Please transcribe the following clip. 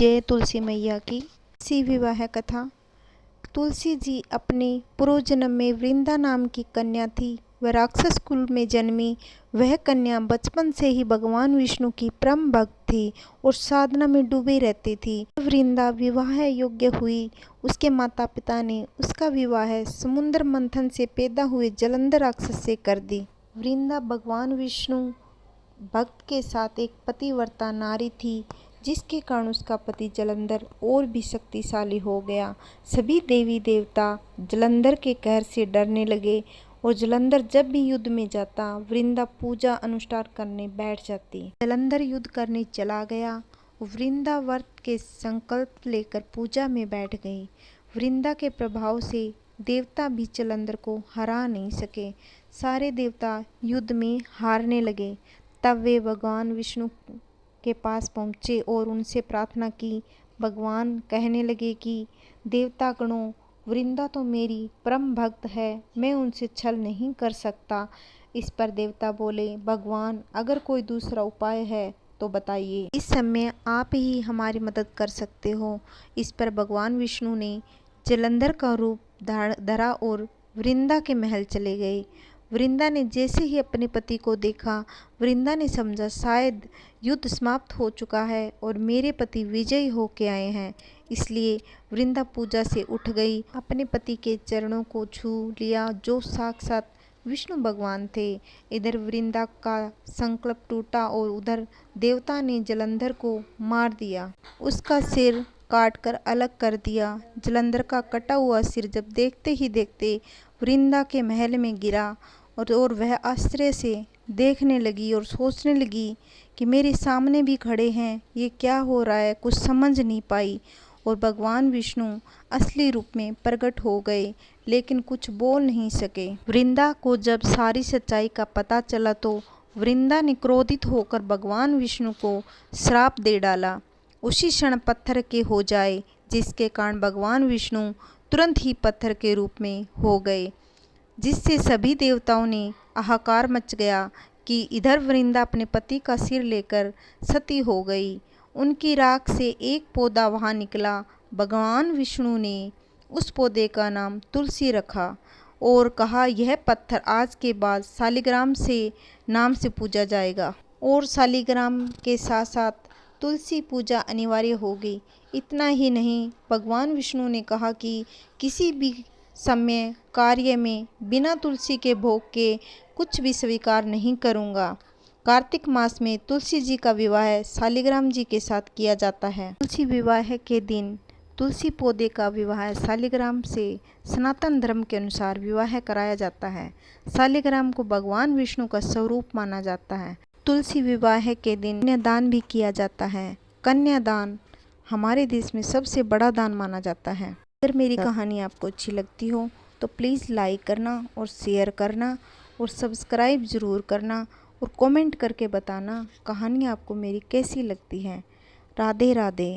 जय तुलसी मैया की। सी विवाह कथा। तुलसी जी अपने पूर्व जन्म में वृंदा नाम की कन्या थी। वह राक्षस कुल में जन्मी। वह कन्या बचपन से ही भगवान विष्णु की परम भक्त थी और साधना में डूबी रहती थी। वृंदा विवाह योग्य हुई। उसके माता पिता ने उसका विवाह समुद्र मंथन से पैदा हुए जलंधर राक्षस से कर दी। वृंदा भगवान विष्णु भक्त के साथ एक पतिव्रता नारी थी, जिसके कारण उसका पति जलंधर और भी शक्तिशाली हो गया। सभी देवी देवता जलंधर के कहर से डरने लगे और जलंधर जब भी युद्ध में जाता, वृंदा पूजा अनुष्ठान करने बैठ जाती। जलंधर युद्ध करने चला गया। वृंदा व्रत के संकल्प लेकर पूजा में बैठ गई। वृंदा के प्रभाव से देवता भी जलंधर को हरा नहीं सके। सारे देवता युद्ध में हारने लगे। तब वे भगवान विष्णु के पास पहुँचे और उनसे प्रार्थना की। भगवान कहने लगे कि देवता गणों, वृंदा तो मेरी परम भक्त है, मैं उनसे छल नहीं कर सकता। इस पर देवता बोले, भगवान अगर कोई दूसरा उपाय है तो बताइए। इस समय आप ही हमारी मदद कर सकते हो। इस पर भगवान विष्णु ने जलंधर का रूप धरा और वृंदा के महल चले गए। वृंदा ने जैसे ही अपने पति को देखा, वृंदा ने समझा शायद युद्ध समाप्त हो चुका है और मेरे पति विजयी होके आए हैं। इसलिए वृंदा पूजा से उठ गई, अपने पति के चरणों को छू लिया, जो साक्षात विष्णु भगवान थे। इधर वृंदा का संकल्प टूटा और उधर देवता ने जलंधर को मार दिया। उसका सिर काट कर अलग कर दिया। जलंधर का कटा हुआ सिर जब देखते ही देखते वृंदा के महल में गिरा और वह आश्चर्य से देखने लगी और सोचने लगी कि मेरे सामने भी खड़े हैं, ये क्या हो रहा है, कुछ समझ नहीं पाई। और भगवान विष्णु असली रूप में प्रकट हो गए, लेकिन कुछ बोल नहीं सके। वृंदा को जब सारी सच्चाई का पता चला तो वृंदा ने क्रोधित होकर भगवान विष्णु को श्राप दे डाला, उसी क्षण पत्थर के हो जाए, जिसके कारण भगवान विष्णु तुरंत ही पत्थर के रूप में हो गए, जिससे सभी देवताओं ने हाहाकार मच गया कि इधर वृंदा अपने पति का सिर लेकर सती हो गई। उनकी राख से एक पौधा वहाँ निकला। भगवान विष्णु ने उस पौधे का नाम तुलसी रखा और कहा, यह पत्थर आज के बाद शालिग्राम से नाम से पूजा जाएगा। और शालिग्राम के साथ साथ तुलसी पूजा अनिवार्य हो गई। इतना ही नहीं, भगवान विष्णु ने कहा कि किसी भी समय कार्य में बिना तुलसी के भोग के कुछ भी स्वीकार नहीं करूँगा। कार्तिक मास में तुलसी जी का विवाह शालिग्राम जी के साथ किया जाता है। तुलसी विवाह के दिन तुलसी पौधे का विवाह शालिग्राम से सनातन धर्म के अनुसार विवाह कराया जाता है। शालिग्राम को भगवान विष्णु का स्वरूप माना जाता है। तुलसी विवाह के दिन कन्यादान भी किया जाता है। कन्यादान हमारे देश में सबसे बड़ा दान माना जाता है। अगर मेरी कहानी आपको अच्छी लगती हो तो प्लीज़ लाइक करना और शेयर करना और सब्सक्राइब ज़रूर करना और कमेंट करके बताना कहानी आपको मेरी कैसी लगती है। राधे राधे।